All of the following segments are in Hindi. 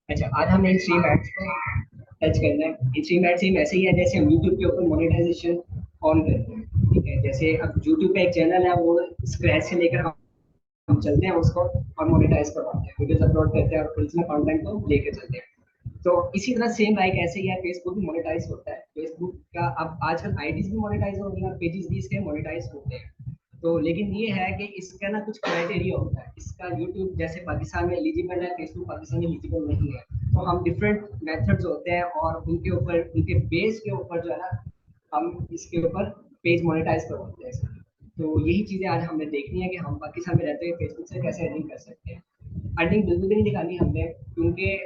अच्छा, आज हम इन थ्री मैट्स को टच करना है। इन थ्री मैट सेम ऐसे ही है जैसे हम यूट्यूब के ऊपर मोनेटाइजेशन ऑन करते हैं। ठीक है, जैसे अब यूट्यूब पे एक चैनल है, वो स्क्रैच से लेकर हम चलते हैं उसको और मोनेटाइज करवाते हैं, वीडियोस अपलोड करते हैं और ओरिजिनल कंटेंट को लेकर चलते हैं। तो इसी तरह सेम लाइक ऐसे ही है, फेसबुक भी मोनेटाइज होता है। फेसबुक का अब आजकल आईडीज भी मोनेटाइज हो रही हैं, पेजेस भी इसके मोनेटाइज होते हैं। तो लेकिन ये है कि इसका ना कुछ क्राइटेरिया होता है। इसका यूट्यूब जैसे पाकिस्तान में एलिजिबल है, फेसबुक पाकिस्तान में एलिजिबल नहीं है। तो हम डिफरेंट मेथड्स होते हैं और उनके ऊपर, उनके बेस के ऊपर जो है ना, हम इसके ऊपर पेज मोनेटाइज करवाते हैं। तो यही चीजें आज हमने देखनी है कि हम पाकिस्तान में रहते हुए फेसबुक से कैसे अर्निंग कर सकते हैं। अर्निंग बिल्कुल भी नहीं दिखानी हमने, क्योंकि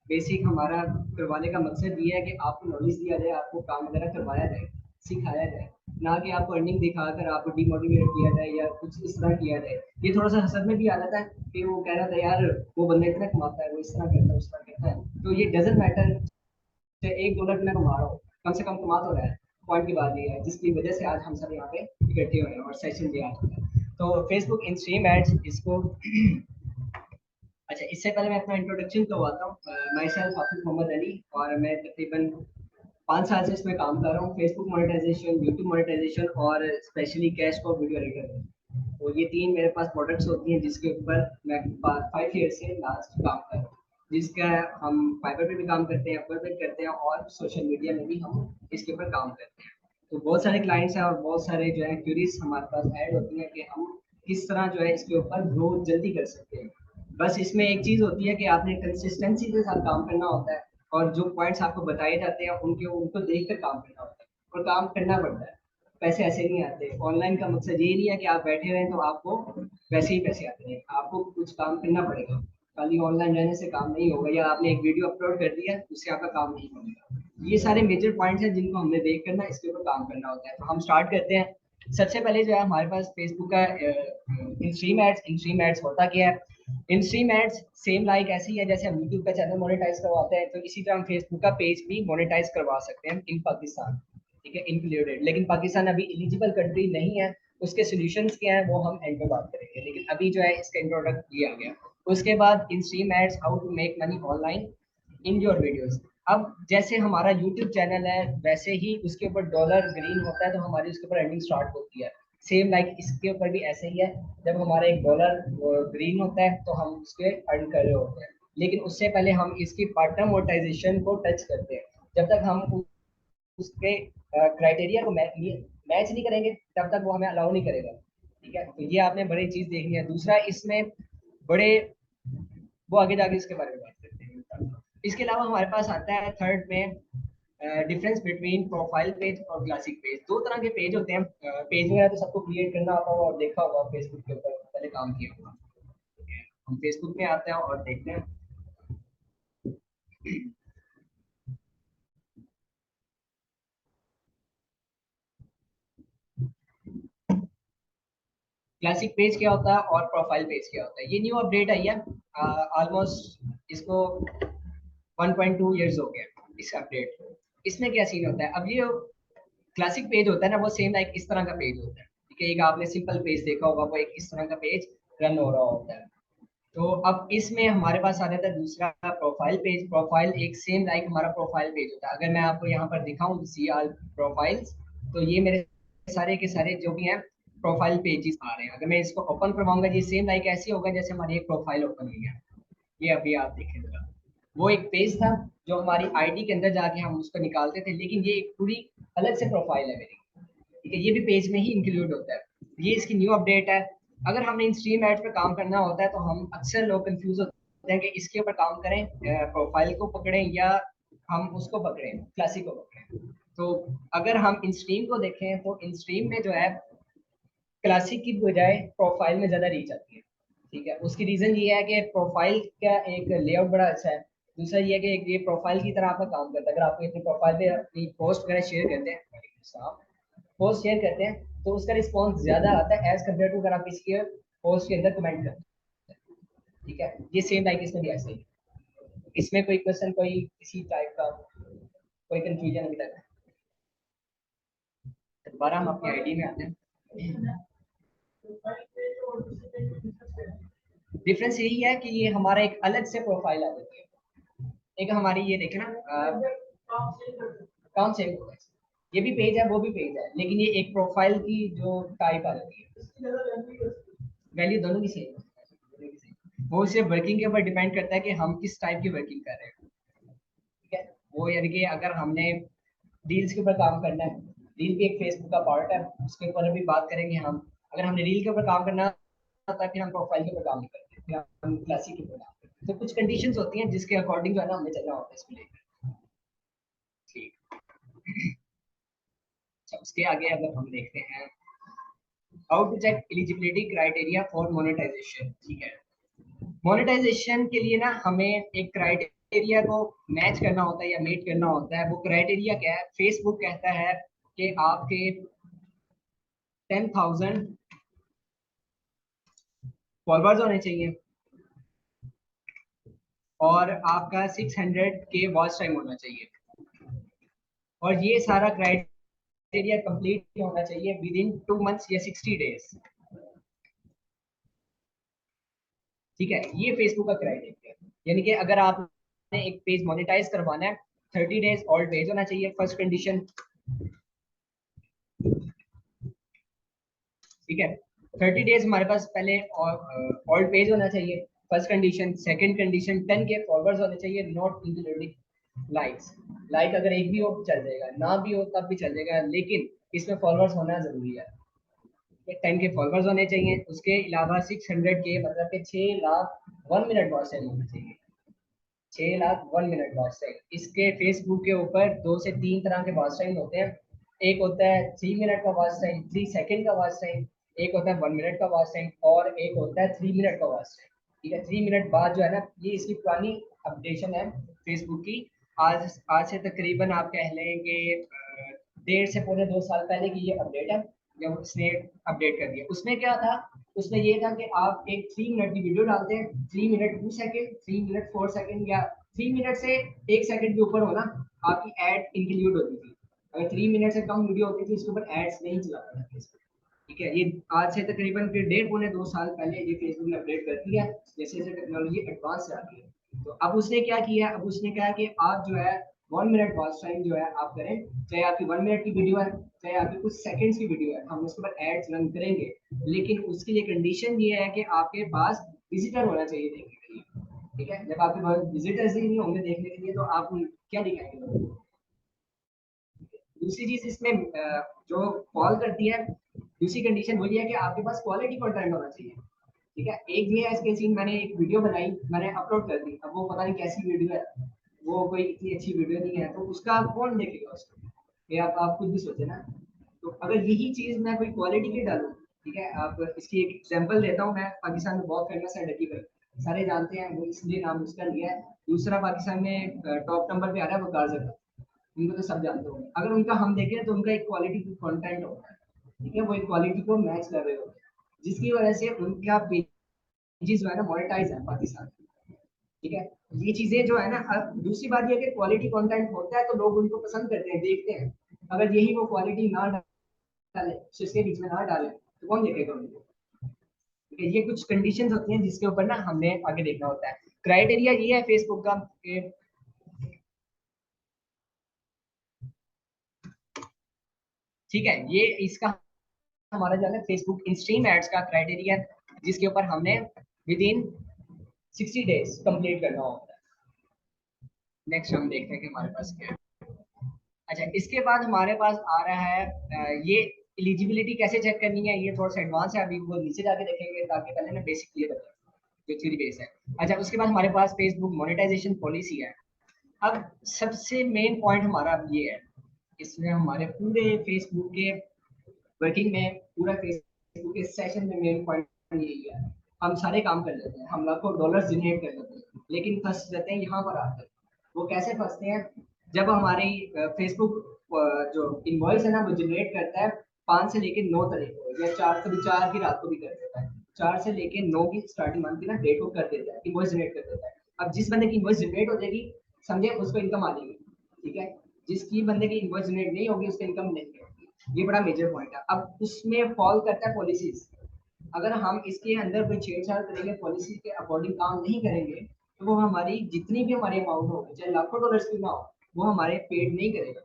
बेसिक हमारा करवाने का मकसद ये है कि आपको नॉलेज दिया जाए, आपको काम वगैरह करवाया जाए, सिखाया जाए, ना कि आपको अर्निंग दिखाकर आपको डिमोटिवेट किया जाए या कुछ इस तरह किया जाए। ये थोड़ा सा हसद में भी आ जाता है कि वो कह रहा था यार वो बंदा इतना कमाता है, वो इस तरह करता है, उस तरह करता है। तो ये डजेंट मैटर, $1 मैं कमा रहा हूँ, कम से कम कमा तो रहा है। पॉइंट की बात ये है जिसकी वजह से आज हम सब यहाँ पे इकट्ठे हुए हैं और सेशन दिया है। तो फेसबुक इन स्ट्रीम एड्स इसको अच्छा, इससे पहले मैं अपना इंट्रोडक्शन करवाता हूँ। माई सेल्फ हाफिज मोहम्मद अली, और मैं तकरीबन 5 साल से इसमें काम कर रहा हूँ, फेसबुक मोनेटाइजेशन, यूट्यूब मोनेटाइजेशन और स्पेशली कैश को वीडियो एडिटर। तो ये तीन मेरे पास प्रोडक्ट्स होती हैं जिसके ऊपर मैं 5 ईयर से लास्ट काम कर रहा हूँ, जिसका हम फाइबर पे भी काम करते हैं, अपवर पे करते हैं और सोशल मीडिया में भी हम इसके ऊपर काम करते हैं। तो बहुत सारे क्लाइंट्स हैं और बहुत सारे जो है क्यूरीज हमारे पास ऐड होती हैं कि हम किस तरह जो है इसके ऊपर ग्रोथ जल्दी कर सकते हैं। बस इसमें एक चीज होती है कि आपने कंसिस्टेंसी के साथ काम करना होता है, और जो पॉइंट्स आपको बताए जाते हैं उनके उनको देख कर काम करना होता है, और काम करना पड़ता है। पैसे ऐसे नहीं आते। ऑनलाइन का मकसद ये नहीं है कि आप बैठे रहें तो आपको वैसे ही पैसे आते हैं, आपको कुछ काम करना पड़ेगा। खाली ऑनलाइन रहने से काम नहीं होगा, या आपने एक वीडियो अपलोड कर दिया उससे आपका काम नहीं होगा। ये सारे मेजर पॉइंट्स हैं जिनको हमने देख कर ना इसके ऊपर काम करना होता है। तो हम स्टार्ट करते हैं। सबसे पहले जो है हमारे पास फेसबुक का इन स्ट्रीम एड्स होता क्या है। In stream ads same like ऐसे ही है जैसे हम यूट्यूब का चैनल मोनेटाइज करवाते हैं, तो इसी तरह हम फेसबुक का पेज भी मोनेटाइज करवा सकते हैं इन पाकिस्तान। ठीक है, इंक्लूडेड। लेकिन पाकिस्तान अभी एलिजिबल कंट्री नहीं है। उसके सॉल्यूशंस क्या है वो हम एंड पे बात करेंगे, लेकिन अभी जो है इसका इंट्रोडक्ट दिया गया। उसके बाद in stream ads, how to make money online in your videos. अब जैसे हमारा यूट्यूब चैनल है वैसे ही उसके ऊपर डॉलर ग्रीन होता है तो हमारी उसके ऊपर अर्निंग स्टार्ट होती है। सेम लाइक इसके ऊपर भी ऐसे ही है। जब हमारा एक डॉलर ग्रीन होता है तो हम उसके अर्न कर रहे होते हैं। लेकिन उससे पहले हम इसकी पार्ट टाइम मोनेटाइजेशन को टच करते हैं। जब तक हम उसके क्राइटेरिया को मैच नहीं करेंगे तब तक वो हमें अलाउ नहीं करेगा। ठीक है, तो ये आपने बड़ी चीज देखनी है। दूसरा इसमें बड़े, वो आगे जाके इसके बारे में बात करते हैं। इसके अलावा हमारे पास आता है थर्ड में डिफरेंस बिटवीन प्रोफाइल पेज और क्लासिक पेज। दो तरह के पेज होते हैं। पेज वगैरह तो सबको क्रिएट करना आता होगा और देखा होगा, फेसबुक के ऊपर पहले काम किया होगा। हम फेसबुक में आते हैं और देखते हैं। क्लासिक पेज क्या होता है और प्रोफाइल पेज क्या होता है। ये न्यू अपडेट आई है, ऑलमोस्ट इसको 1.2 इयर्स हो गया इस अपडेट को। इसमें क्या सीन होता है, अब ये क्लासिक पेज होता है ना, वो सेम लाइक इस तरह का पेज होता है, ठीक है। एक आपने सिंपल पेज देखा होगा, वो एक इस तरह का पेज रन हो रहा होता है। तो अब इसमें हमारे पास आ जाता है दूसरा प्रोफाइल पेज। प्रोफाइल एक सेम लाइक हमारा प्रोफाइल पेज होता है। अगर मैं आपको यहाँ पर दिखाऊं सी आर प्रोफाइल्स, तो ये मेरे सारे के सारे जो भी हैं प्रोफाइल पेजेस आ रहे हैं। अगर मैं इसको ओपन करवाऊंगा, ये सेम लाइक ऐसे होगा जैसे हमारी एक प्रोफाइल ओपन हुई है। ये अभी आप देखेंगे, वो एक पेज था जो हमारी आईडी के अंदर जाके हम उसको निकालते थे, लेकिन ये एक पूरी अलग से प्रोफाइल है मेरी, ठीक है। ये भी पेज में ही इंक्लूड होता है। ये इसकी न्यू अपडेट है। अगर हमने इन स्ट्रीम एड पे काम करना होता है तो हम अक्सर लोग कंफ्यूज होते हैं कि इसके ऊपर काम करें, प्रोफाइल को पकड़ें या हम उसको पकड़ें, क्लासिक को पकड़ें। तो अगर हम इन स्ट्रीम को देखें तो इन स्ट्रीम में जो है क्लासिक की बजाय प्रोफाइल में ज्यादा रीच आती है, ठीक है। उसकी रीजन ये है कि प्रोफाइल का एक लेआउट बड़ा अच्छा है। दूसरा ये है कि ये प्रोफाइल की तरह आपका काम करता है। अगर आपको अपनी प्रोफाइल पे अपनी पोस्ट वगैरह शेयर करते हैं, पोस्ट शेयर करते हैं, तो उसका रिस्पॉन्स ज्यादा आता है एज कम्पेयर टू अगर आप किसी के पोस्ट के अंदर कमेंट करते हैं, ठीक है। ये सेम लाइक इसमें भी ऐसे ही। इसमें कोई क्वेश्चन, कोई किसी टाइप का कोई कंफ्यूजन अभी तक? दोबारा हम अपनी आईडी में आते हैं। डिफरेंस यही है कि ये हमारा एक अलग से प्रोफाइल आ जाती है। एक हमारी ये देखे ना, काम सेव होगा। ये भी पेज है, वो भी पेज है, लेकिन ये एक प्रोफाइल की जो टाइप आ जाती है, वैल्यू दोनों की सेम है। वो सिर्फ वर्किंग के ऊपर डिपेंड करता है कि हम किस टाइप की वर्किंग कर रहे हैं, ठीक है। वो यानी कि अगर हमने रील्स के ऊपर काम करना है, रील भी एक फेसबुक का पार्ट है, उसके ऊपर अभी बात करेंगे हम। अगर हमने रील के ऊपर काम करना होता है, फिर हम प्रोफाइल के ऊपर काम नहीं करते, फिर हम क्लासिक के ऊपर काम करते हैं। तो कुछ कंडीशंस होती हैं जिसके अकॉर्डिंग जो है ना हमें चलना होता है इसको लेकर, ठीक। अच्छा, उसके आगे अगर हम देखते हैं, how to check eligibility criteria for monetisation, ठीक है। मोनेटाइजेशन के लिए ना हमें एक क्राइटेरिया को मैच करना होता है या मीट करना होता है। वो क्राइटेरिया क्या है? फेसबुक कहता है कि आपके 10,000 फॉलोअर्स होने चाहिए और आपका 600 के वॉच टाइम होना चाहिए, और ये सारा क्राइटेरिया कंप्लीट होना चाहिए विद इन 2 मंथ्स या 60 डेज, ठीक है। ये फेसबुक का क्राइटेरिया है। यानी कि अगर आपने एक पेज मोनेटाइज करवाना है, 30 डेज ओल्ड पेज होना चाहिए, फर्स्ट कंडीशन, ठीक है। 30 डेज हमारे पास पहले ओल्ड पेज होना चाहिए, फर्स्ट कंडीशन। सेकंड कंडीशन, 10 के फॉलोअर्स होने चाहिए, नॉट इंक्लूडिंग लाइक्स। लाइक अगर एक भी हो चल जाएगा, ना भी हो तब भी चल जाएगा, लेकिन इसमें फॉलोअर्स होना जरूरी है। 10 के फॉलोअर्स होने चाहिए। उसके अलावा 600 के मतलब कि 6 लाख 1 मिनट वॉच टाइम होना चाहिए। 6 लाख 1 मिनट वॉच टाइम। इसके फेसबुक के ऊपर 2 से 3 तरह के वॉच टाइम होते हैं। एक होता है 3 मिनट का वॉच टाइम, 3 सेकेंड का वॉच टाइम। एक होता है 1 मिनट का वॉच टाइम, और एक होता है 3 मिनट का वॉच टाइम, ठीक है। 3 मिनट बाद जो है ना, ये इसकी पुरानी अपडेशन है फेसबुक की। आज से तकरीबन आप कह लें कि 1.5 से पौने 2 साल पहले की ये अपडेट है, जब उसने अपडेट कर दिया। उसमें क्या था? उसमें ये था कि आप एक 3 मिनट की वीडियो डालते हैं, 3 मिनट 2 सेकेंड, 3 मिनट 4 सेकेंड, या 3 मिनट से 1 सेकेंड के ऊपर होना, आपकी एड इंक्लूड होती थी। अगर 3 मिनट से कम वीडियो होती थी, उसके ऊपर एड्स नहीं चलाता था फेसबुक, ठीक है। ये आज से तकरीबन फिर 1.5 पौने 2 साल पहले ये फेसबुक ने अपडेट कर दिया, जैसे जैसे टेक्नोलॉजी एडवांस से आ रही है। तो अब उसने क्या किया? अब उसने कहा कि आप जो है 1 मिनट वॉच टाइम जो है आप करें, चाहे आपकी 1 मिनट की वीडियो है, चाहे आपकी कुछ सेकंड्स की वीडियो है, हम उसके ऊपर एड्स रन करेंगे। लेकिन उसकी ये कंडीशन ये है कि आपके पास विजिटर होना चाहिए देखने के लिए, ठीक है। जब आपके पास विजिटर्स ही नहीं होंगे देखने के लिए, तो आप क्या दिखाएंगे लोगों को? दूसरी चीज इसमें जो कॉल करती है, दूसरी कंडीशन वो ये है कि आपके पास क्वालिटी कंटेंट होना चाहिए, ठीक है। एक ये है इसके सीन, मैंने एक वीडियो बनाई, मैंने अपलोड कर दी, अब वो पता नहीं कैसी वीडियो है, वो कोई इतनी अच्छी वीडियो नहीं है, तो उसका कौन देखेगा उसको? ये आप खुद भी सोचे ना। तो अगर यही चीज मैं कोई क्वालिटी की डालूं, ठीक है। आप इसकी एक एग्जांपल देता हूँ मैं। पाकिस्तान में बहुत फेमस है डकी भाई, सारे जानते हैं, वो इसलिए नाम उसका लिया है। दूसरा पाकिस्तान में टॉप नंबर पे आ रहा है वो गाजर, उनको तो सब जानते होंगे। अगर उनका हम देखें तो उनका एक क्वालिटी कंटेंट होता है, ठीक है। वो एक क्वालिटी को मैच कर रहे होते हैं। जिसकी वजह से उनका पेजेस जो है ना मोनेटाइज है पाकिस्तान में। ठीक है, ये चीजें जो है ना। अब दूसरी बात ये है कि क्वालिटी कंटेंट होता है तो लोग उनको पसंद करते हैं, देखते हैं। अगर यही वो क्वालिटी ना डाले, इसके बीच में ना डाले, तो कौन देखेगा उनको? ठीक है, ये कुछ कंडीशंस होती हैं जिसके ऊपर ना हमें आगे देखना होता है। क्राइटेरिया ये है फेसबुक का कि ठीक है, ये इसका हमारा जो है ना फेसबुक इन स्ट्रीम एड्स का क्राइटेरिया, जिसके ऊपर हमने विद इन 60 डेज कंप्लीट करना होता है। नेक्स्ट हम देखते हैं कि हमारे पास क्या है। अच्छा, इसके बाद हमारे पास आ रहा है ये एलिजिबिलिटी कैसे चेक करनी है, ये थोड़ा सा एडवांस है, अभी वो नीचे जाके देखेंगे, ताकि पहले ना बेसिक क्लियर हो जाए जो थ्योरी बेस है। अच्छा, उसके बाद हमारे पास फेसबुक मोनेटाइजेशन पॉलिसी है। अब सबसे मेन पॉइंट हमारा अब ये है, इसमें हमारे पूरे फेसबुक के वर्किंग में, पूरा फेसबुक के सेशन में मेन पॉइंट यही है। हम सारे काम कर लेते हैं, हम लाखों डॉलर जनरेट कर लेते हैं, लेकिन फंस जाते हैं यहाँ पर आकर। वो कैसे फंसते हैं? जब हमारी फेसबुक जो इनवॉइस है ना वो जनरेट करता है 5 से लेकर 9 तारीख को, या 4, कभी 4 की रात को भी कर देता है। 4 से लेकर 9 की स्टार्टिंग मंथ की ना डेट को कर देता है, इनवॉइस जनरेट कर देता है। अब जिस बंदे की इनवॉइस जनरेट हो जाएगी, समझे उसको इनकम आ जाएगी। ठीक है, जिसकी बंदे की इनवॉइस जनरेट नहीं होगी उसको इनकम नहीं होगी। ये बड़ा मेजर पॉइंट है। अब उसमें फॉल करता है पॉलिसीज। अगर हम इसके अंदर कोई छेड़छाड़ करेंगे, पॉलिसी के अकॉर्डिंग काम नहीं करेंगे, तो वो हमारी जितनी भी हमारी अमाउंट होगी, चाहे लाखों डॉलर्स की ना हो, वो हमारे पेड नहीं करेगा।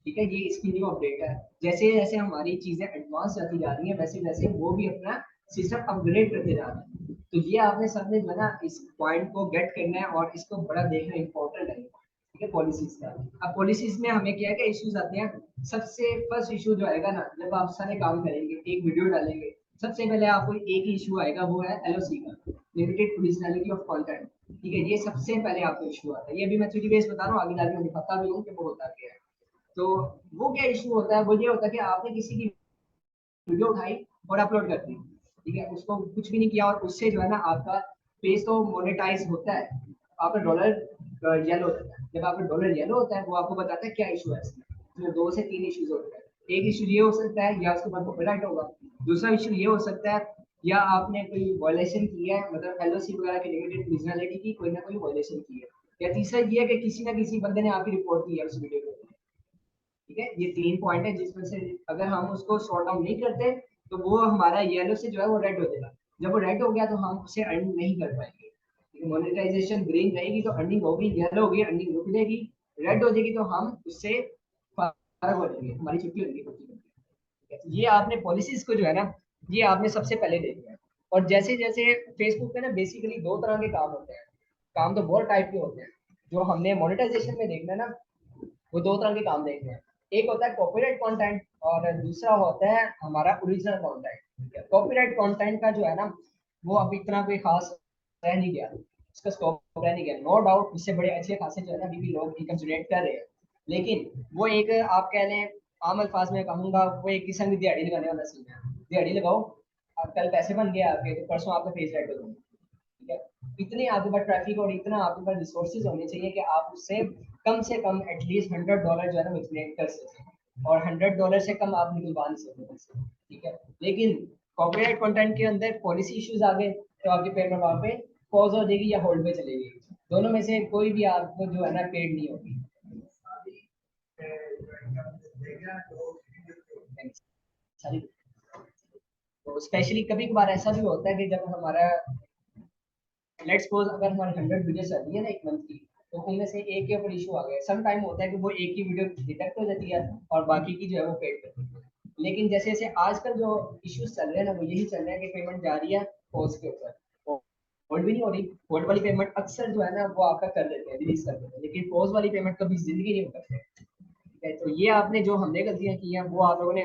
ठीक है, ये इसकी न्यू अपडेट है। जैसे जैसे हमारी चीजें एडवांस जाती जा रही हैं, वैसे वैसे वो भी अपना सिस्टम अपग्रेड करते जा रहे हैं। तो ये आपने सबने जो है ना इस पॉइंट को गेट करना है, और इसको बड़ा देखना इंपॉर्टेंट है। ठीक है, पॉलिसीज का। अब पॉलिसीज में हमें क्या क्या इश्यूज आते हैं? सबसे फर्स्ट इशू जो आएगा ना, जब आप सारे काम करेंगे, एक वीडियो डालेंगे, सबसे पहले आपको एक ही इशू आएगा, वो है एलओसी का, लिमिटेड ओरिजिनलिटी ऑफ कंटेंट। ठीक है, ये सबसे पहले आपको इशू आता है। ये भी मैं थ्री बेस बता रहा हूँ, आगे जाके मैं दिखाता भी हूँ कि वो होता क्या है। तो वो क्या इशू होता है? वो ये होता है कि आपने किसी की वीडियो उठाई और अपलोड कर दी, ठीक है, उसको कुछ भी नहीं किया, और उससे जो है ना आपका पेज तो मोनेटाइज होता है, आपका डॉलर येलो होता है। जब आपका डॉलर येलो होता है, वो आपको बताता है क्या इशू है इसमें। तो 2 से 3 इश्यूज होते हैं। एक इशू ये हो सकता है, या उसके बाद कॉपीराइट होगा। दूसरा इशू ये हो सकता है, या आपने कोई वायलेशन किया है, मतलब एलओसी वगैरह की, लिमिटेड ओरिजिनलिटी की कोई ना कोई वायलेशन की है। या तीसरा ये है कि किसी ना किसी बंदे ने आपकी रिपोर्ट की है उस वीडियो को। ठीक है, ये 3 पॉइंट है जिसमें से अगर हम उसको सॉर्ट आउट नहीं करते, तो वो हमारा येलो से जो है वो रेड हो जाएगा। जब वो रेड हो गया तो हम उसे अर्न नहीं कर पाएंगे। मोनेटाइजेशन ग्रीन रहेगी तो अर्निंग होगी, येलो होगी अर्निंग रुक जाएगी, रेड हो जाएगी तो हम उससे फारग हो जाएंगे, हमारी छुट्टी होगी। ये आपने पॉलिसीज को जो है ना, ये आपने सबसे पहले देखना है। और जैसे जैसे फेसबुक पे ना बेसिकली 2 तरह के काम होते हैं। काम तो बहुत टाइप के होते हैं। जो हमने मोनेटाइजेशन में देखना है ना, वो 2 तरह के काम देखते हैं। एक होता है कॉपीराइट कंटेंट, और दूसरा होता है हमारा ओरिजिनल कंटेंट। कॉपीराइट कंटेंट का जो है ना, वो अब इतना कोई खास रह नहीं गया, उसका स्कोप रह नहीं गया। नो डाउट उससे बड़े अच्छे खासे जो है ना अभी भी लोग इनकम जनरेट कर रहे हैं, लेकिन वो एक आप कह लें, आम अल्फाज में कहूंगा, वो एक किस्म की दिहाड़ी लगाने वाला सीन है। दिहाड़ी लगाओ, अब कल पैसे बन गए आपके, तो परसों आपका फेस रेड हो जाएगा। ठीक है, इतने आपके पास ट्रैफिक और इतना आपके पास रिसोर्सेज होने चाहिए कि आप उससे कम एटलीस्ट $100 जो है ना जनरेट कर सकें, और $100 से कम आप निकलवा नहीं सकते। ठीक है, लेकिन कॉपीराइट कंटेंट के अंदर पॉलिसी इश्यूज आ गए, तो आपकी पेमेंट वहाँ पे पॉज हो जाएगी या होल्ड पे चलेगी। दोनों में से कोई भी आपको जो है ना पेड नहीं होगी। तो स्पेशली कभी कभार ऐसा भी होता है कि जब हमारा, लेट्स सपोज अगर हमारी 100 वीडियो चल रही है ना एक मंथ की, तो उनमें से एक के ऊपर इशू आ गया। सम टाइम होता है कि वो एक की वीडियो डिटेक्ट हो जाती है, और बाकी की जो है वो पेड करती है। लेकिन जैसे जैसे आजकल जो इश्यूज चल रहे हैं ना, वो यही चल रहा है कि पेमेंट जा रही है पोस्ट के ऊपर, होल्ड भी नहीं हो रही। होल्ड वाली पेमेंट अक्सर जो है ना वो आपका कर देते हैं, रिलीज कर देते हैं, लेकिन पोस्ट वाली पेमेंट कभी जिंदगी नहीं करते। ठीक है, तो ये आपने जो हमने गलतियां की हैं, वो आप लोगों ने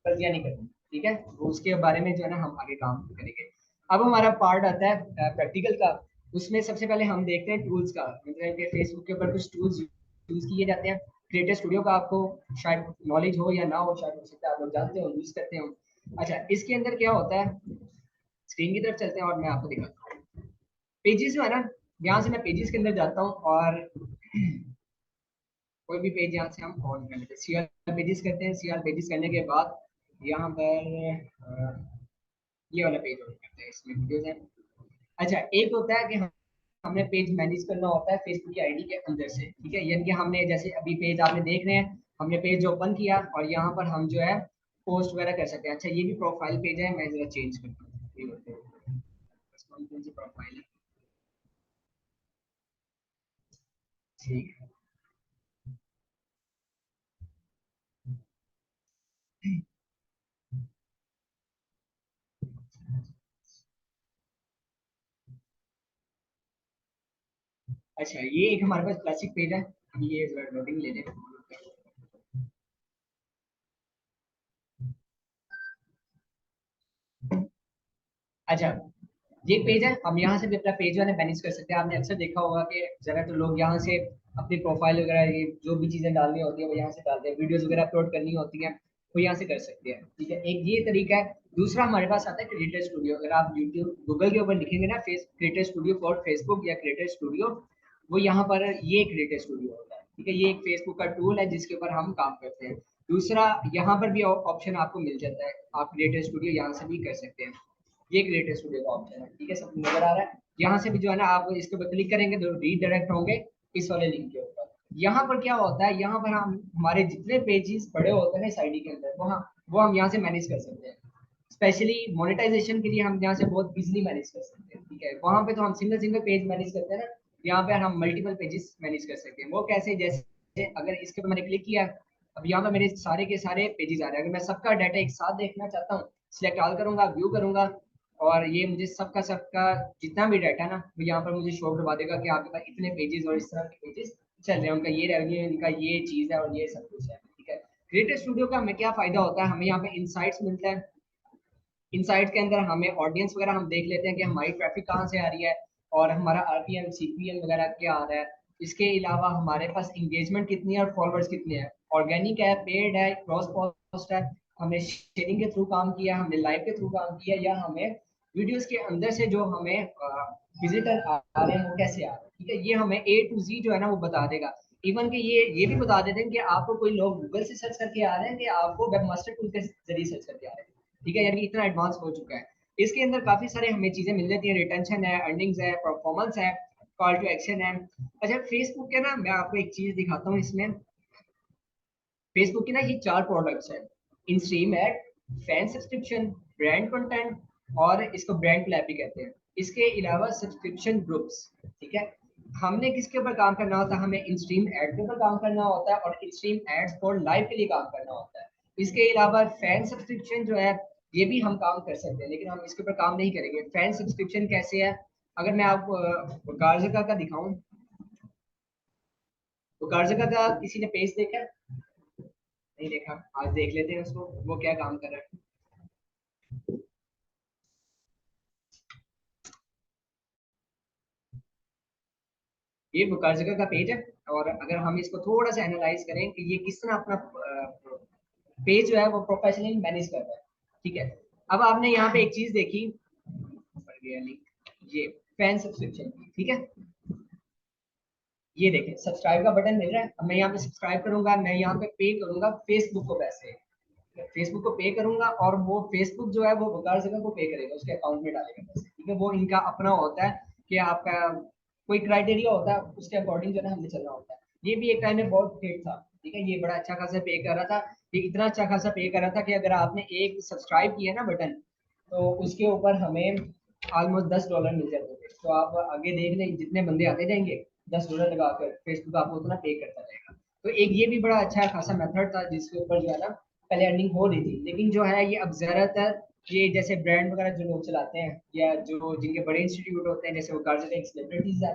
गलतियां नहीं करनी। ठीक है, तो उसके बारे में जो है ना हम आगे काम करेंगे। अब हमारा पार्ट आता है प्रैक्टिकल का। उसमें सबसे पहले हम देखते हैं टूल्स का, मतलब कि फेसबुक के ऊपर कुछ टूल्स यूज किए जाते हैं। क्रिएटर स्टूडियो का आपको शायद नॉलेज हो या ना हो, शायद हो सकता है आप लोग जानते हो, यूज करते हो। अच्छा, इसके अंदर क्या होता है, स्क्रीन की तरफ चलते हैं और मैं आपको दिखाता हूँ। पेजेस जो है ना, यहाँ से मैं पेजेस के अंदर जाता हूँ, और कोई भी पेज यहाँ से हम ऑन कर लेते हैं। सीआर पेजेस करते हैं। सीआर पेजेस करने के बाद यहाँ पर ये वाला पेज ओपन करते हैं, इसमें वीडियोस हैं। अच्छा, एक होता है कि हमने पेज मैनेज करना होता है फेसबुक की आईडी के अंदर से, ठीक है। यानी कि हमने जैसे अभी पेज आपने देख रहे हैं, हमने पेज ओपन किया और यहाँ पर हम जो है पोस्ट वगैरह कर सकते हैं। अच्छा, ये भी प्रोफाइल पेज है, मैं जरा चेंज करता हूँ, ये होते हैं कौन सी प्रोफाइल है, ठीक है। अच्छा, ये एक हमारे पास क्लासिक पेज है, हम ये लोडिंग ले लें। अच्छा, ये पेज है, हम यहाँ से भी अपना पेज जो है मैनेज कर सकते हैं। आपने अक्सर देखा होगा कि ज्यादातर लोग यहाँ से अपनी प्रोफाइल वगैरह, ये जो भी चीजें डालनी होती है वो यहाँ से डालते हैं, वीडियोस वगैरह अपलोड करनी होती है वो यहाँ से कर सकते हैं, ठीक है। एक ये तरीका है। दूसरा हमारे पास आता है क्रिएटर स्टूडियो। अगर आप यूट्यूब गूगल के ऊपर लिखेंगे ना face creator studio for Facebook या क्रिएटर स्टूडियो, वो यहाँ पर ये क्रिएटर स्टूडियो होता है, ठीक है। ये एक फेसबुक का टूल है जिसके ऊपर हम काम करते हैं। दूसरा, यहाँ पर भी ऑप्शन आपको मिल जाता है, आप क्रिएटर स्टूडियो यहाँ से भी कर सकते हैं। ये क्रिएटर स्टूडियो का ऑप्शन है, ठीक है, सब नजर आ रहा है। यहाँ से भी जो है ना, आप इसके ऊपर क्लिक करेंगे तो रीडायरेक्ट होंगे इस वाले लिंक के ऊपर। यहाँ पर क्या होता है, यहाँ पर हम हमारे जितने पेजेस पड़े होते हैं ना इस आईडी के अंदर, वो हम यहाँ से मैनेज कर सकते हैं। स्पेशली मोनेटाइजेशन के लिए हम यहाँ से बहुत इजीली मैनेज कर सकते हैं, ठीक है। वहां पे तो हम सिंगल सिंगल पेज मैनेज करते हैं ना, यहाँ पे हम मल्टीपल पेजेस मैनेज कर सकते हैं। वो कैसे, जैसे अगर इसके ऊपर मैंने क्लिक किया, अब यहाँ पे मेरे सारे के सारे पेजेस आ रहे हैं। अगर मैं सबका डाटा एक साथ देखना चाहता हूँ, सिलेक्ट ऑल करूंगा, व्यू करूंगा, और ये मुझे सबका सबका जितना भी डाटा ना, वो यहाँ पर मुझे शो करवा देगा कि आपके पास इतने पेजेस और इस तरह के पेजेस चल रहे हैं, उनका ये रेवेन्यू, इनका ये चीज है और ये सब कुछ है, ठीक है। क्रिएटर स्टूडियो का हमें क्या फायदा होता है, हमें यहाँ पे इनसाइट्स मिलता है। इनसाइट्स के अंदर हमें ऑडियंस वगैरह हम देख लेते हैं कि हमारी ट्रैफिक कहाँ से आ रही है, और हमारा आरपीएम सीपीएम वगैरह क्या आ रहा है। इसके अलावा हमारे पास इंगेजमेंट कितनी है और फॉलोअर्स कितने हैं, ऑर्गेनिक है, पेड है, क्रॉस पोस्ट है, हमने शेयरिंग के थ्रू काम किया, हमने लाइव के थ्रू काम किया, या हमें वीडियोस के अंदर से जो हमें विजिटर आ रहे हैं वो कैसे आ रहे हैं, ठीक है। ये हमें ए टू जी जो है ना वो बता देगा। इवन कि ये भी बता देते हैं कि आपको कोई लोग गूगल से सर्च करके आ रहे हैं कि आपको वेब मास्टर टूल के जरिए सर्च करके आ रहे हैं, ठीक है। यानी कि इतना एडवांस हो चुका है। इसके अंदर काफी सारे हमें चीजें मिल जाती हैं, रिटेंशन है, अर्निंग्स है, परफॉर्मेंस है, कॉल टू एक्शन है। अच्छा, फेसबुक के ना मैं आपको एक चीज दिखाता हूँ इसमें। फेसबुक की ना ये चार प्रोडक्ट्स हैं, इन stream add, fan subscription, brand content, और इसको ब्रांड क्लैप भी कहते हैं। इसके अलावा सब्सक्रिप्शन ग्रुप्स, ठीक है। हमने किसके ऊपर काम करना होता है, हमें इन स्ट्रीम एड के ऊपर काम करना होता है, और in stream ads for live के लिए काम करना होता है। इसके अलावा फैन सब्सक्रिप्शन जो है, ये भी हम काम कर सकते हैं, लेकिन हम इसके ऊपर काम नहीं करेंगे। फैन सब्सक्रिप्शन कैसे है, अगर मैं आपको गार्जिका का दिखाऊं, तो गार्जिका का किसी ने पेज देखा, नहीं देखा, आज देख लेते हैं उसको, वो क्या काम कर रहा है। ये बुकारजगा का पेज है, और अगर हम इसको थोड़ा सा एनालाइज करें कि ये किस तरह अपना पेज जो है वो प्रोफेशनली मैनेज कर रहा है, ठीक है। अब आपने यहाँ पे एक चीज देखी, ऊपर गया लिंक, ये फैन सब्सक्रिप्शन, ठीक है। ये देखें, सब्सक्राइब का बटन मिल रहा है। अब मैं यहाँ पे सब्सक्राइब करूंगा, मैं यहाँ पे पे करूंगा फेसबुक को पैसे, फेसबुक को पे करूंगा, और वो फेसबुक जो है वो वकार जगह को पे करेगा, उसके अकाउंट में डालेगा पैसे, ठीक है। वो इनका अपना होता है कि आपका कोई क्राइटेरिया होता है, उसके अकॉर्डिंग जो है हमें चलना होता है। ये भी एक टाइम में बहुत हिट था, ठीक है। ये बड़ा अच्छा खासा पे कर रहा था, ये इतना अच्छा खासा पे कर रहा था कि अगर आपने एक सब्सक्राइब किया ना बटन, तो उसके ऊपर हमें ऑलमोस्ट $10 मिल जाते थे। तो आप आगे देख लें, जितने बंदे आते जाएंगे $10 लगाकर फेसबुक आपको उतना पे करता रहेगा। तो एक ये भी बड़ा अच्छा खासा मेथड था जिसके ऊपर जो है ना पहले अर्निंग हो रही थी। लेकिन जो है ये अब ज्यादातर ये जैसे ब्रांड वगैरह जो लोग चलाते हैं, या जो जिनके बड़े इंस्टीट्यूट होते हैं, जैसे वो गार्जियन एक सेलिब्रिटीज है,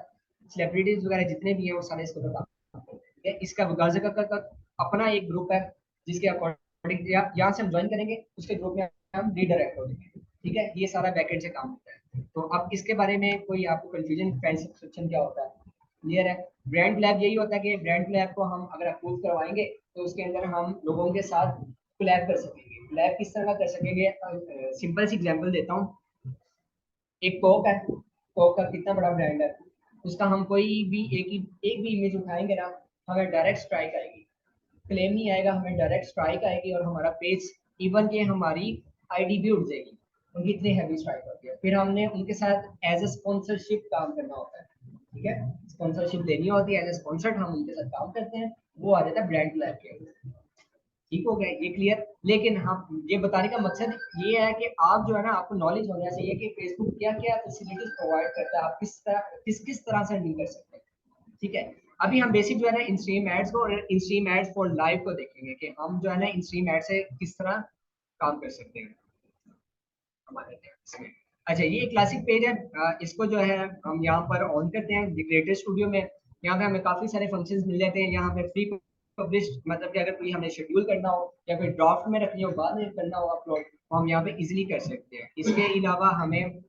सेलिब्रिटीज वगैरह जितने भी हैं वो सारे इसके ऊपर काम करते हैं, ठीक है। इसका गार्जियन का अपना एक ग्रुप है, जिसके अकॉर्डिंग यहाँ से हम ज्वाइन करेंगे, उसके ग्रुप में हम रीडायरेक्ट हो जाएंगे, ठीक है। ये सारा बैकएंड से काम होता है। तो अब इसके बारे में कोई आपको कंफ्यूजन, फैन सब्सक्रिप्शन क्या होता है, क्लियर है। ब्रांड लैब यही होता है कि ब्रांड लैब को हम अगर अप्रूव करवाएंगे, तो उसके अंदर हम लोगों के साथ कोलैब कर सकेंगे। कोलैब किस तरह का कर सकेंगे, सिंपल सी एग्जांपल देता हूँ। एक कोक है, कोक का कितना बड़ा ब्रांड है, उसका हम कोई भी एक भी इमेज उठाएंगे ना, हमें डायरेक्ट स्ट्राइक आएगी, क्लेम नहीं आएगा, हमें डायरेक्ट स्ट्राइक आएगी, और हमारा पेज, इवन के हमारी आईडी भी उड़ जाएगी। उनकी इतनी हैवी स्ट्राइक होती है। फिर हमने उनके साथ एज ए स्पॉन्सरशिप काम करना होता है, ठीक है, स्पॉन्सरशिप लेनी होती है, एज ए स्पॉन्सर हम उनके साथ काम करते हैं, वो आ जाता है ब्रांड क्लब के। ठीक हो गया ये क्लियर। लेकिन हम ये बताने का मकसद ये है कि आप जो है ना, आपको नॉलेज होना चाहिए कि फेसबुक क्या क्या फैसिलिटीज प्रोवाइड करता है, आप किस तरह से डील कर सकते हैं, ठीक है। अभी हम बेसिक जो है ना इंस्ट्रीम एड्स को और इंस्ट्रीम एड्स फॉर लाइव को देखेंगे कि हम जो है ना इंस्ट्रीम एड से किस तरह काम कर सकते हैं हमारे इसमें। अच्छा, ये क्लासिक पेज है, इसको जो है हम यहाँ पर ऑन करते हैं क्रिएटर स्टूडियो में। यहाँ पे हमें काफी सारे फंक्शंस मिल जाते हैं। यहाँ पे फ्री पब्लिश, मतलब कि अगर कोई हमें शेड्यूल करना हो या कोई ड्राफ्ट में रखनी हो, बाद में करना हो अपलोड, तो हम यहाँ पे इजीली कर सकते हैं। इसके अलावा हमें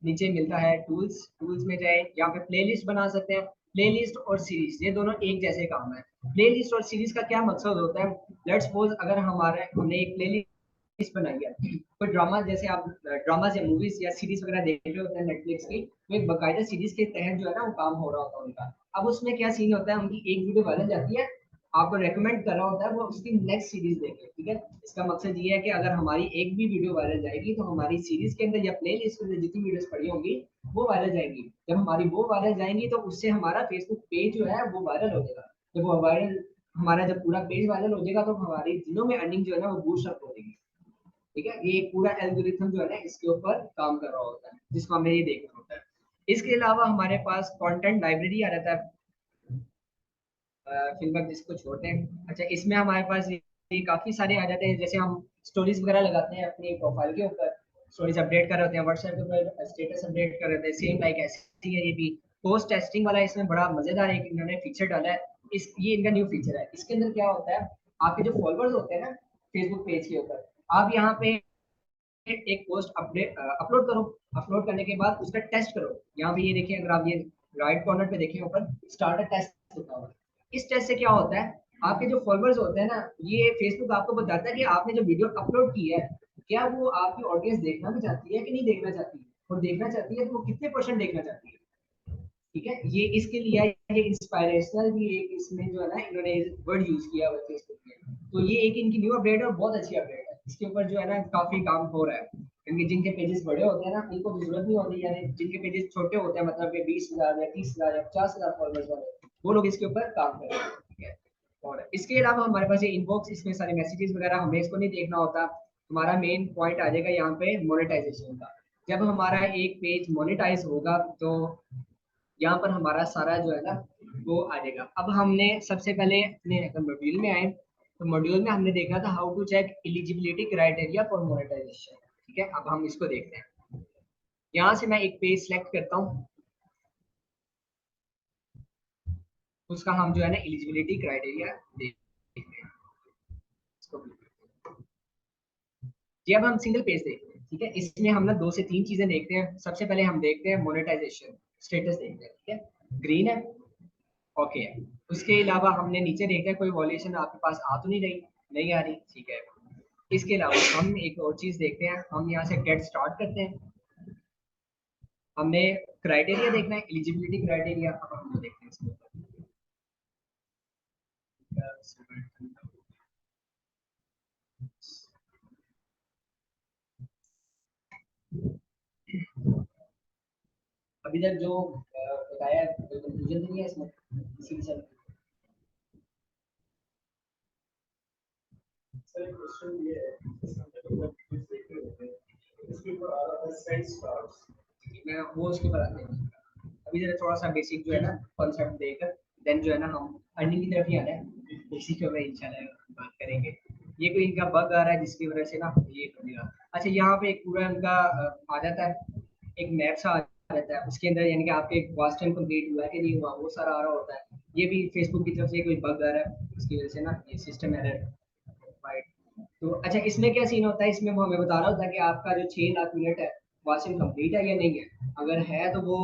नीचे मिलता है टूल्स, टूल्स में जाए, यहाँ पे प्लेलिस्ट बना सकते हैं। प्लेलिस्ट और सीरीज ये दोनों एक जैसे काम है। प्लेलिस्ट और सीरीज का क्या मकसद होता है, लेट्स सपोज अगर हमने एक प्लेलिस्ट बनाई है, कोई ड्रामा, जैसे आप ड्रामास या मूवीज या सीरीज वगैरह देख रहे होते हैं नेटफ्लिक्स की, तो एक बाकायदा सीरीज के तहत जो है ना वो काम हो रहा होता है उनका। अब उसमें क्या सीन होता है, उनकी एक वीडियो वायरल जाती है, आपको रेकमेंड कर रहा होता है वो उसकी नेक्स्ट सीरीज देखे, ठीक है। इसका मकसद ये है कि अगर हमारी एक भी वीडियो वायरल जाएगी तो हमारी सीरीज के अंदर या प्ले लिस्ट के अंदर जितनी वीडियोस पड़ी होंगी वो वायरल जाएंगी। जब हमारी वो वायरल जाएंगी तो उससे हमारा फेसबुक पेज जो है वो वायरल हो जाएगा। जब वो वायरल, हमारा जब पूरा पेज वायरल हो जाएगा तो हमारी दिनों में अर्निंग जो है ना वो बूस्ट अप हो जाएगी, ठीक है। ये एक पूरा एल्गोरिथम जो है ना इसके ऊपर काम कर रहा होता है, जिसको हमें ये देखना होता है। इसके अलावा हमारे पास कंटेंट लाइब्रेरी आ जाता है, फिल्म जिसको छोड़ते हैं। अच्छा, इसमें हमारे पास ये काफी सारे आ जाते हैं, जैसे हम स्टोरीज वगैरह लगाते हैं अपनी प्रोफाइल के ऊपर, स्टोरीज अपडेट कर रहे होते हैं, व्हाट्सएप के ऊपर स्टेटस अपडेट कर रहे होते हैं, सेम लाइक ऐसी है ये भी। पोस्ट टेस्टिंग वाला इसमें बड़ा मजेदार एक इन्होंने फीचर डाला है। ये इनका न्यू फीचर है। इसके अंदर क्या होता है, आपके जो फॉलोअर्स होते हैं ना फेसबुक पेज के ऊपर, आप यहाँ पे एक पोस्ट अपडेट अपलोड करो, अपलोड करने के बाद उसका टेस्ट करो। यहाँ पे ये देखिए, अगर आप ये राइट कॉर्नर पे देखें ऊपर स्टार्ट अ टेस्ट लिखा हुआ है। इस टेस्ट से क्या होता है, आपके जो फॉलोअर्स होते हैं ना, ये फेसबुक आपको बताता है कि आपने जो वीडियो अपलोड की है, क्या वो आपकी ऑडियंस देखना भी चाहती है कि नहीं देखना चाहती है, और देखना चाहती है तो वो कितने परसेंट देखना चाहती है, ठीक है। ये इसके लिए ये इंस्पायरेशनल भी एक इसमें जो है ना इन्होंने वर्ड यूज किया हुआ है फेसबुक में। तो ये एक इनकी न्यू अपडेट है और बहुत अच्छी अपडेट है। इसके ऊपर जो है ना काफी काम हो रहा है, क्योंकि जिनके पेजेस बड़े होते हैं ना उनको तो जरूरत नहीं होती, यानी जिनके पेजेस छोटे होते हैं, मतलब कि 20,000 या 30,000 या 50,000 फॉलोअर्स वाले, वो लोग इसके ऊपर काम कर रहे हैं, ठीक है। और इसके अलावा हमारे पास ये इनबॉक्स, इसमें सारे मैसेजेस वगैरह हमें इसको नहीं देखना होता। हमारा मेन पॉइंट आ जाएगा यहाँ पे मोनेटाइजेशन का। जब हमारा एक पेज मोनेटाइज होगा तो यहाँ पर हमारा सारा जो है ना वो आ जाएगा। अब हमने सबसे पहले अपने मॉड्यूल में आए, तो मॉड्यूल में हमने देखा था how to check eligibility criteria for monetisation, ठीक है। अब हम इसको देखते हैं। यहाँ से मैं एक पेज सेलेक्ट करता हूँ, उसका हम जो है ना एलिजिबिलिटी क्राइटेरिया देखते हैं इसको। ये अब हम सिंगल पेज देखते हैं, ठीक है। इसमें हम ना 2 से 3 चीजें देखते हैं। सबसे पहले हम देखते हैं मोनेटाइजेशन स्टेटस देखते हैं, ठीक है, ग्रीन है, ओके है। उसके अलावा हमने नीचे देखा है कोई वॉल्यूशन आपके पास आ तो नहीं रही, नहीं आ रही, ठीक है। इसके अलावा हम एक और चीज देखते हैं, हम यहाँ से गेट स्टार्ट करते हैं। हमने क्राइटेरिया देखना है, एलिजिबिलिटी क्राइटेरिया, अब हम देखते हैं इसके ऊपर। अभी तक जो बताया है, कोई कंफ्यूजन नहीं है इसमें, इसी के साथ। सर क्वेश्चन ये है, इसके ऊपर आ रहा है सेंस स्टार्स, मैं वो उसके ऊपर आते हैं। अभी जरा थोड़ा सा बेसिक जो है ना कॉन्सेप्ट देकर देन जो है ना हम अर्निंग की तरफ ही आना है, बेसिक के ऊपर इंशाल्लाह बात करेंगे। ये कोई इनका बग आ रहा है जिसकी वजह से ना ये बनेगा। अच्छा, यहाँ पे एक पूरा इनका आ जाता है, एक मैप सा आ जाता है, उसके अंदर यानी कि आपके वास्ट टाइम कंप्लीट हुआ है कि नहीं हुआ वो सारा आ रहा होता है। ये भी फेसबुक की तरफ से कोई बग आ रहा है, उसकी वजह से ना ये सिस्टम एरर। राइट। तो अच्छा, इसमें क्या सीन होता है, इसमें वो हमें बता रहा होता है कि आपका जो 6 लाख मिनट है वाशिंग कंप्लीट है या नहीं है। अगर है तो वो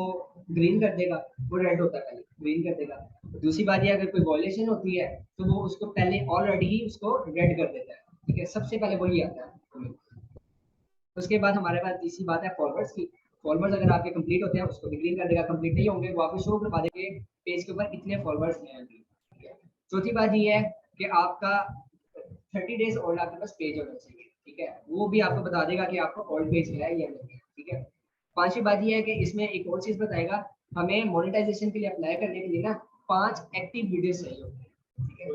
ग्रीन कर देगा, वो रेड होता है पहले ग्रीन कर देगा। दूसरी बात ये, अगर कोई वॉयलेशन होती है तो वो उसको पहले ऑलरेडी ही उसको रेड कर देता है, ठीक है, सबसे पहले वही आता है। उसके बाद हमारे पास तीसरी बात है फॉलोअर्स की। फॉलोअर्स अगर आपके कंप्लीट होते हैं उसको भी ग्रीन कर देगा, कंप्लीट नहीं होंगे वो आपको शो करवा देंगे पेज के ऊपर इतने फॉलोअर्स हैं अभी, ठीक है। चौथी बात ये है कि आपका 30 डेज और आपके पास पेज होना चाहिए, ठीक है, वो भी आपको बता देगा कि आपको ओल्ड पेज है या नहीं है। ठीक है, पांचवी बात ये है कि इसमें एक और चीज बताएगा, हमें मोनेटाइजेशन के लिए अप्लाई करने के लिए ना 5 एक्टिव वीडियो चाहिए होते हैं। ठीक है,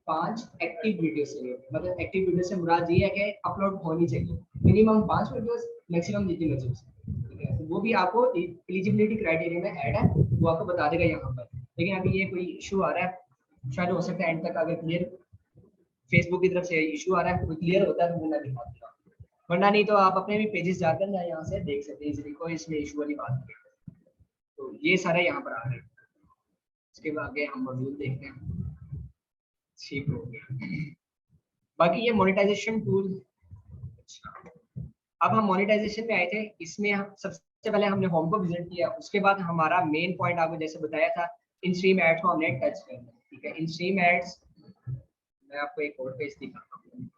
5 एक्टिव वीडियो चाहिए, मतलब एक्टिव वीडियो से मुराद ये है कि अपलोड होनी चाहिए मिनिमम 5 वीडियोस, मैक्सिमम जितनी मर्जी हो सके। ठीक है, तो वो भी आपको एलिजिबिलिटी क्राइटेरिया में ऐड है, वो आपको बता देगा यहाँ पर। लेकिन अभी ये कोई इशू आ रहा है, शायद हो सकता है एंड तक अगर क्लियर फेसबुक की तरफ से इशू आ रहा है, कोई क्लियर होता है तो मैं दिखा दूंगा, वरना नहीं तो आप अपने भी पेजेस जाकर ना यहाँ से देख सकते हैं इजीली, कोई इसमें इशू वाली बात नहीं है। तो ये सारा यहाँ पर आ रहा है। इसके बाद आगे हम मॉड्यूल देखते हैं। ठीक हो गया, बाकी ये मोनेटाइजेशन टूल। अच्छा, अब हम मोनेटाइजेशन में आए थे, इसमें हम सबसे पहले हमने होम को विजिट किया, उसके बाद हमारा मेन पॉइंट आपको जैसे बताया था, इन स्ट्रीम एड्स को हमने टच करना है। ठीक है, इन स्ट्रीम एड्स मैं आपको एक और पेज दिखाता हूँ।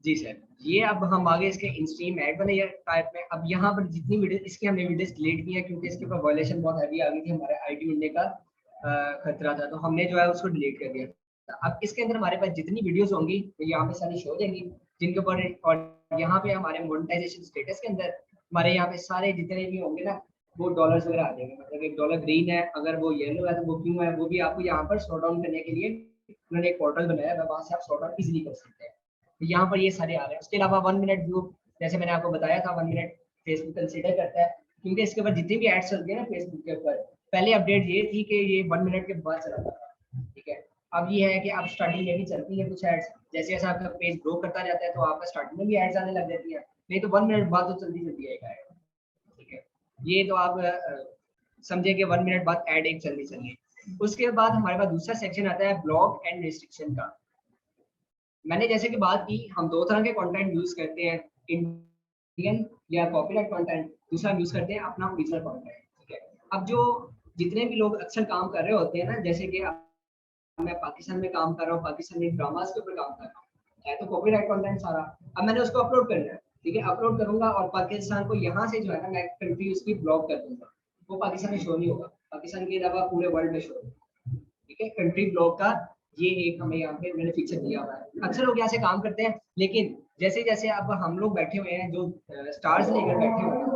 जी सर, ये अब हम आगे इसके इंस्ट्रीम ऐड बने टाइप में। अब यहाँ पर जितनी वीडियो इसकी हमने वीडियोस डिलीट की है क्योंकि इसके ऊपर वायलेशन बहुत हैवी आ गई थी, हमारे आईटी मिलने का खतरा था, तो हमने जो है उसको डिलीट कर दिया। अब इसके अंदर हमारे पास जितनी वीडियोस होंगी तो यहाँ पे सारी शो देंगी जिनके ऊपर, और यहाँ पे हमारे मोनेटाइजेशन स्टेटस के अंदर हमारे यहाँ पे सारे जितने भी होंगे ना वो डॉलर्स वगैरह आ जाएंगे, मतलब एक डॉलर ग्रीन है, अगर वो येलो है तो वो क्यों है, वो भी आपको यहाँ पर सॉर्ट डाउन करने के लिए उन्होंने एक पोर्टल बनाया है, वहां से आप सॉर्ट आउट इजीली कर सकते हैं। तो यहाँ पर ये सारे आ रहे हैं। उसके अलावा 1 मिनट व्यू, जैसे मैंने आपको बताया था 1 मिनट फेसबुक कंसीडर करता है, क्योंकि इसके ऊपर जितनी भी एड्स चलती है ना फेसबुक के ऊपर, पहले अपडेट ये थी कि ये 1 मिनट के बाद चला था। ठीक है, अब ये है कि अब स्टार्टिंग में भी चलती है कुछ एड्स, जैसे जैसे आपका पेज ग्रो करता जाता है तो आपका स्टार्टिंग में भी एड्स आने लग जाती है, नहीं तो 1 मिनट बाद तो जल्दी जल्दी आएगा। ठीक है, ये तो आप समझे कि 1 मिनट बाद एड एक चलनी चाहिए। उसके बाद हमारे पास दूसरा सेक्शन आता है ब्लॉक एंड रिस्ट्रिक्शन का। मैंने जैसे कि बात की, हम दो तरह के कंटेंट यूज करते हैं, इंडियन या कॉपीराइट कंटेंट, दूसरा यूज करते हैं अपना ओरिजिनल कंटेंट। ठीक है, अब जो जितने भी लोग अक्सर काम कर रहे होते हैं ना, जैसे कि मैं पाकिस्तान में काम कर रहा हूँ, पाकिस्तानी ड्रामास के ऊपर काम कर रहा हूँ, है तो कॉपीराइट कंटेंट सारा, अब मैंने उसको अपलोड करना है। ठीक है, अपलोड करूंगा और पाकिस्तान को यहाँ से जो है ना मैं कंट्री उसकी ब्लॉक कर दूंगा, वो पाकिस्तान में शो नहीं होगा, पाकिस्तान के अलावा पूरे वर्ल्ड में शो होगा। ठीक है, कंट्री ब्लॉक का ये एक हमें यहाँ पे मैंने फीचर दिया हुआ है। अक्सर लोग यहाँ से काम करते हैं, लेकिन जैसे जैसे अब हम लोग बैठे हुए हैं जो स्टार्स लेकर बैठे हुए हैं,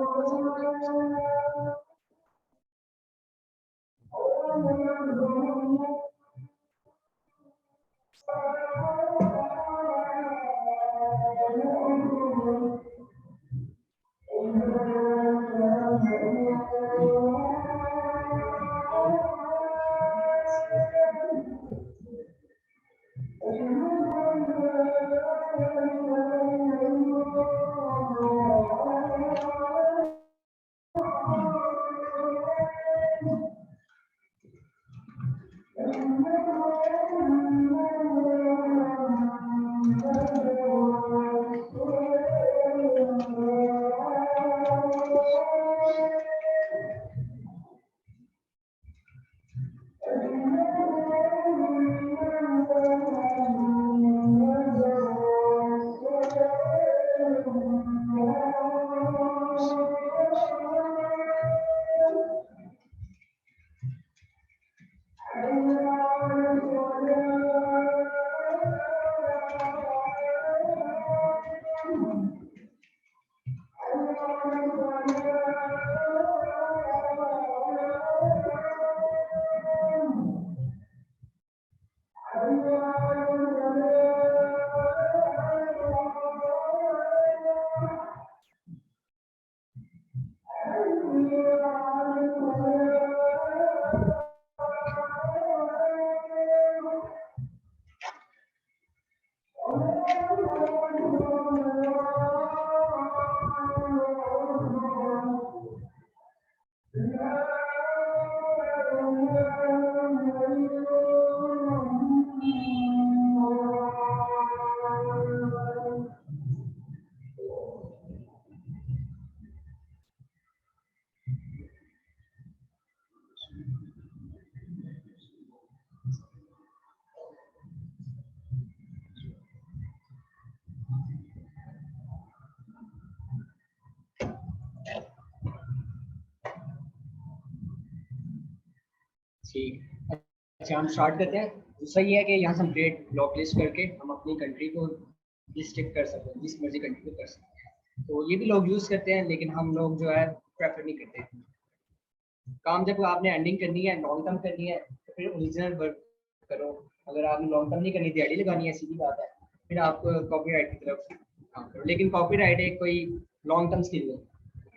ठीक है, अच्छा हम स्टार्ट करते हैं। दूसरा ये है कि यहाँ से हम ट्रेड ब्लॉक लिस्ट करके हम अपनी कंट्री को रिस्ट्रिक्ट कर सकते हैं, जिस मर्जी कंट्री को कर सकते हैं। तो ये भी लोग यूज़ करते हैं, लेकिन हम लोग जो है प्रेफर नहीं करते। काम जब आपने एंडिंग करनी है, लॉन्ग टर्म करनी है, तो फिर ओरिजिनल वर्क करो। अगर आपने लॉन्ग टर्म नहीं करनी, दिहाड़ी लगानी है, सीधी बात है, फिर आप कॉपीराइट की तरफ काम करो। लेकिन कॉपीराइट एक कोई लॉन्ग टर्म स्किल है,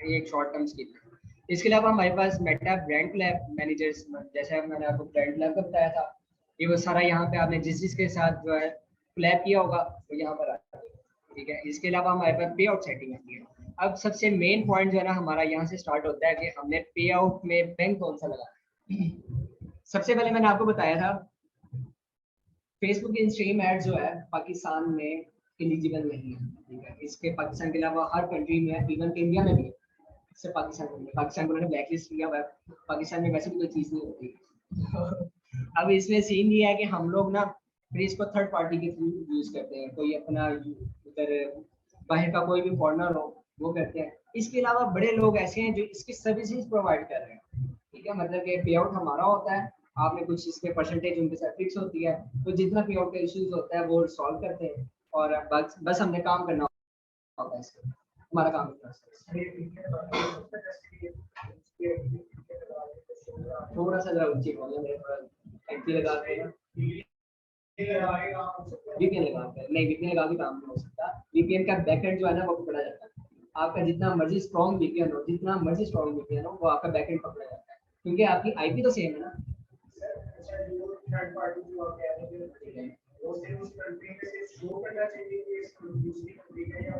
ये एक शॉर्ट टर्म स्किल है। इसके अलावा हमारे पास मेटा ब्रांड लैब मैनेजर्स, जैसे मैंने आपको ब्रांड लैब का बताया था, ये वो सारा यहाँ पे आपने जिस जिसके साथ जो है कोलैब किया होगा वो यहाँ पर आता है। ठीक है, इसके अलावा हमारे पास पे आउट सेटिंग आती है। अब सबसे मेन पॉइंट जो है ना हमारा यहाँ से स्टार्ट होता है कि हमने पे आउट में बैंक कौन सा लगाना है। सबसे पहले मैंने आपको बताया था फेसबुक इंस्ट्रीम एड जो है पाकिस्तान में एलिजिबल नहीं है। ठीक है, इसके पाकिस्तान के अलावा हर कंट्री में है, इवन इंडिया में भी है। सिर्फ पाकिस्तान में, पाकिस्तान को उन्होंने ब्लैक लिस्ट किया हुआ है। पाकिस्तान में वैसे भी कोई चीज़ नहीं होती। अब इसमें सीन ये है कि हम लोग ना फिर इसको थर्ड पार्टी के थ्रू यूज करते हैं। कोई अपना उधर बाहर का कोई भी फॉरनर हो वो करते हैं। इसके अलावा बड़े लोग ऐसे हैं जो इसकी सर्विसेज प्रोवाइड कर रहे हैं। ठीक है, मतलब कि पे आउट हमारा होता है, आपने कुछ इसके परसेंटेज उनके साथ फिक्स होती है, तो जितना पे आउट का इश्यूज होता है वो सॉल्व करते हैं और बस हमने काम करना होता है। इसके हमारा काम होता है। थोड़ा सा जरा ऊंची बोलना, मेरे थोड़ा एंटी लगा के वीपीएन लगा के नहीं, वीपीएन लगा के काम नहीं हो सकता। वीपीएन का बैकएंड जो है ना वो पकड़ा जाता है। आपका जितना मर्जी स्ट्रॉन्ग वीपीएन हो, जितना मर्जी स्ट्रॉन्ग वीपीएन हो, वो आपका बैकएंड पकड़ा जाता है, क्योंकि आपकी आईपी तो सेम है ना।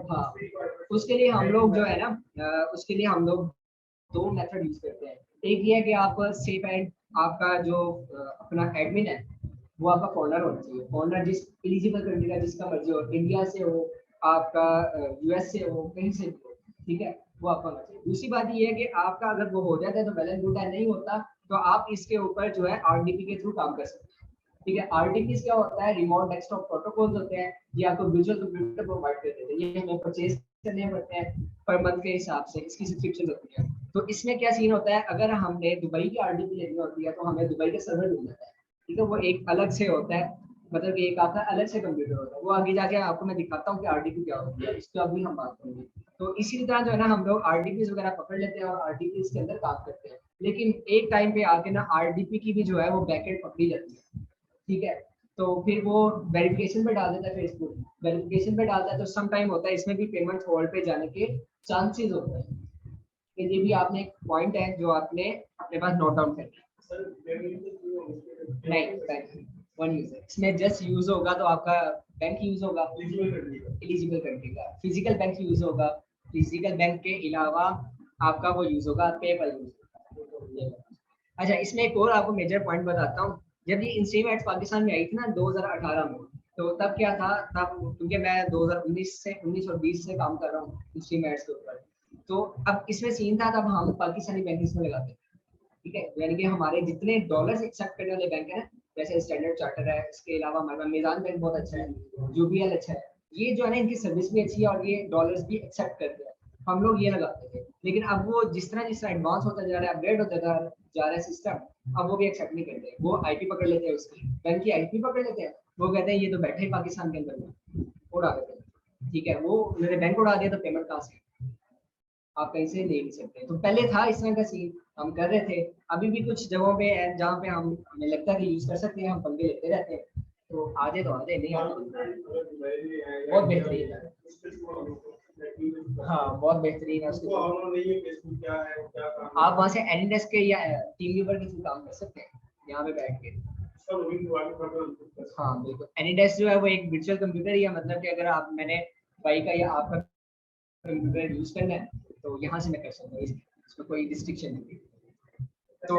हाँ, उसके लिए हम लोग जो है ना उसके लिए हम लोग दो मेथड यूज करते हैं। एक ये है कि आप सेफ एंड आपका जो अपना एडमिन है वो आपका फॉरनर होना चाहिए। फॉरनर जिस एलिजिबल कंट्री का जिसका मर्जी हो, इंडिया से हो, आपका यूएस से हो, कहीं से भी हो, ठीक है, वो आपका होना चाहिए। दूसरी बात ये है कि आपका अगर वो हो जाता है तो वेल एंड गुड है, नहीं होता तो आप इसके ऊपर जो है आरडीपी के थ्रू काम कर सकते हैं। ठीक है, आरडीपी क्या होता है, रिमोट डेस्कटॉप प्रोटोकॉल्स होते हैं। ये आपको विजुअल कंप्यूटर प्रोवाइड कर देते हैं, ये हमें परचेज करने पड़ते हैं पर मंथ के हिसाब से, इसकी सब्सक्रिप्शन होती है। तो इसमें क्या सीन होता है, अगर हमने दुबई की आरडीपी लेनी होती है तो हमें दुबई का सर्वर ढूंढना है। ठीक है, वो एक अलग से होता है, मतलब कि एक आपका अलग से कंप्यूटर होता है। वो आगे जाके आपको मैं दिखाता हूँ कि आरडीपी क्या होती है, इसको अभी हम बात करेंगे। तो इसी तरह जो है ना हम लोग आरडीपी वगैरह पकड़ लेते हैं और आरडीपी के अंदर काम करते हैं। लेकिन एक टाइम पे आके ना आरडीपी की भी जो है वो बैकएंड पकड़ी जाती है। ठीक है, तो फिर वो वेरिफिकेशन पे डाल देता है फेसबुक, वेरिफिकेशन पे डालता है तो सम टाइम होता है इसमें भी पेमेंट होल्ड पे जाने के चांसेस होते हैं। तो ये भी आपने एक पॉइंट है जो आपने अपने पास नोट डाउन करना है। नहीं, बैंक वन यूजर इसमें जस्ट यूज होगा तो आपका बैंक यूज होगा, एलिजिबल कंट्री का फिजिकल बैंक यूज होगा। फिजिकल बैंक के अलावा आपका वो यूज होगा, पेपल यूज होगा। अच्छा, इसमें एक और आपको मेजर पॉइंट बताता हूँ। जब ये इंस्ट्रीम एड्स पाकिस्तान में आई थी ना 2018 में, तो तब क्या था, तब क्योंकि मैं 2019 से 19 और 20 से काम कर रहा हूँ इंस्ट्रीम एड्स के ऊपर, तो अब इसमें सीन था तब हम पाकिस्तानी बैंक इसमें लगाते थे। ठीक है, यानी कि हमारे जितने डॉलर्स एक्सेप्ट करने वाले बैंक है ना, जैसे स्टैंडर्ड चार्टर है, इसके अलावा हमारा मेजान बैंक बहुत अच्छा है, यूबीएल अच्छा है, ये जो है ना इनकी सर्विस भी अच्छी है और ये डॉलर्स भी एक्सेप्ट करते हैं। हम लोग ये लगाते थे, लेकिन अब वो जिस तरह एडवांस होता जा रहा है, अपग्रेड होता जा रहा है सिस्टम, अब वो भी एक्सेप्ट नहीं करते। वो आईपी पकड़ लेते हैं, उसकी बैंक की आईपी पकड़ लेते हैं, वो कहते हैं ये तो बैठे ही पाकिस्तान के अंदर में, उड़ा देते हैं। ठीक है, वो मेरे बैंक उड़ा दिया तो पेमेंट कहाँ से, आप कहीं से ले नहीं सकते। तो पहले था इस तरह का सीन, हम कर रहे थे। अभी भी कुछ जगहों पे है जहाँ पे हम हमें लगता है कि यूज कर सकते हैं, हम पंगे लेते रहते हैं। तो आधे तो आधे नहीं आते, बहुत बेहतरीन है। हाँ, बहुत बेहतरीन है उसके। आप वहाँ से एनीडेस्क के या टीम व्यूवर के थ्रू काम कर सकते हैं, यहाँ पे बैठ के। हाँ बिल्कुल, एनीडेस्क जो है वो एक वर्चुअल कंप्यूटर ही है, मतलब कि अगर आप मैंने भाई का या आपका कंप्यूटर यूज करना है तो यहाँ से मैं कर सकता हूँ, इसमें कोई रिस्ट्रिक्शन नहीं। तो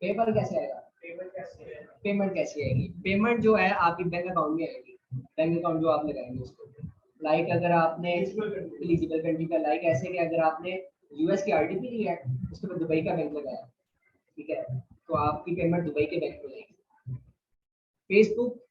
पेपर कैसे आएगा, पेमेंट कैसे आएगी, पेमेंट जो है आपकी बैंक अकाउंट में आएगी, बैंक अकाउंट जो आप लगाएंगे उसको। लाइक अगर आपने एलिजिबल कंट्री का, लाइक ऐसे कि अगर आपने यूएस की आरडीपी ली है, उसके बाद दुबई का बैंक लगाया, ठीक है, तो आपकी पेमेंट दुबई के बैंक में जाएगी। फेसबुक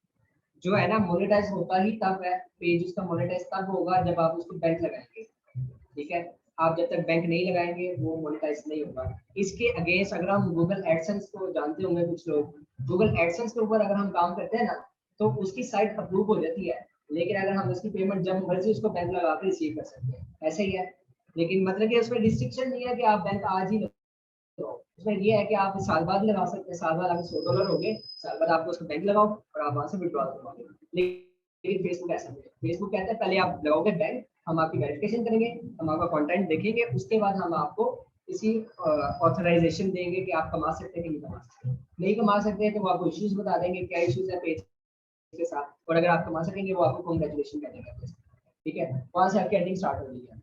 जो है ना मोनेटाइज होता ही तब है, पेज उसका मोनेटाइज तब होगा जब आप उसको बैंक लगाएंगे। ठीक है, आप जब तक बैंक नहीं लगाएंगे वो मोनेटाइज नहीं होगा। इसके अगेंस्ट अगर हम गूगल एडसेंस को जानते होंगे कुछ लोग, गूगल एडसेंस के ऊपर अगर हम काम करते हैं ना तो उसकी साइट अप्रूव हो जाती है, लेकिन अगर हम उसकी पेमेंट जब मर्जी उसको बैंक लगा के रिसीव कर सकते हैं, ऐसे ही है। लेकिन मतलब कि उसमें रिस्ट्रिक्शन नहीं है कि आप बैंक आज ही लगाओ, उसमें ये है कि आप साल बाद लगा सकते हैं, साल बाद अगर $100 हो गए, साल बाद आपको उसको बैंक लगाओ और आप वहां से विड्रॉल करवाओ। लेकिन फेसबुक ऐसा नहीं है, फेसबुक कहता है पहले आप लगाओगे बैंक, हम आपकी वेरिफिकेशन करेंगे, हम आपका कंटेंट देखेंगे, उसके बाद हम आपको किसी ऑथराइजेशन देंगे कि आप कमा सकते हैं कि नहीं कमा सकते। नहीं कमा सकते हैं तो वो आपको इश्यूज बता देंगे, क्या इश्यूज है पेज के साथ, और अगर आप कमा सकेंगे वो आपको कॉन्ग्रेचुलेशन कर देंगे। ठीक है, वहां से आपकी अर्निंग स्टार्ट हो रही है।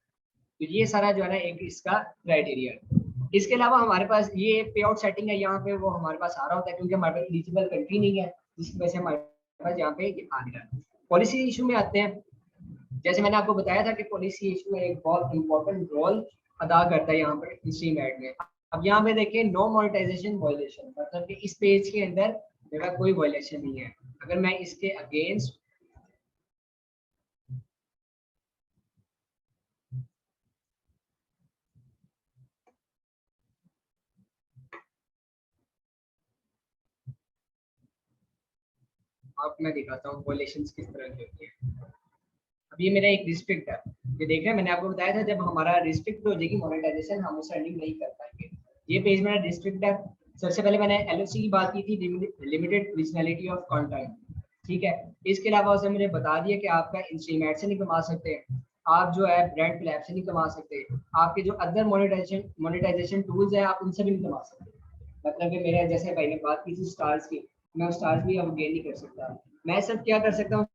तो ये सारा जो है ना एक इसका क्राइटेरिया है। इसके अलावा हमारे पास ये पे आउट सेटिंग है, यहाँ पे वो हमारे पास आ रहा होता है क्योंकि हमारे पास एलिजिबल कंट्री नहीं है, जिसकी वजह से हमारे पास यहाँ पे ये आ नहीं रहा। पॉलिसी इशू में आते हैं। जैसे मैंने आपको बताया था कि पॉलिसी इशू में एक बहुत इंपॉर्टेंट रोल अदा करता है यहाँ पर स्ट्रीम एड में। अब यहाँ पे देखिए नो मोनेटाइजेशन वायलेशन, मतलब कि इस पेज के अंदर मेरा कोई वायलेशन नहीं है। अगर मैं इसके अगेंस्ट आप मैं दिखाता हूँ वायलेशन किस तरह की होती है। अब ये मेरा एक डिस्ट्रिक्ट है, ये देख रहे हैं, मैंने आपको बताया था जब हमारा डिस्ट्रिक्ट हो जाएगी मोनेटाइजेशन हम उस अर्निंग नहीं कर पाएंगे। ये पेज मेरा डिस्ट्रिक्ट है। सबसे पहले मैंने एलओसी की बात की थी, लिमिटेड रीजनलिटी ऑफ कंटेंट। ठीक है, इसके अलावा उसने मुझे बता दिया कि आपका इंस्ट्रीम एड से नहीं कमा सकते, आप जो है ब्रांड क्लैप से नहीं कमा सकते, आपके जो अदर मोनेटाइजेशन टूल्स है आप उनसे भी नहीं कमा सकते। मतलब कि मेरे जैसे भाई ने बात की थी स्टार्स की, मैं स्टार्स भी अब गेन नहीं कर सकता। मैं सब क्या कर सकता हूँ,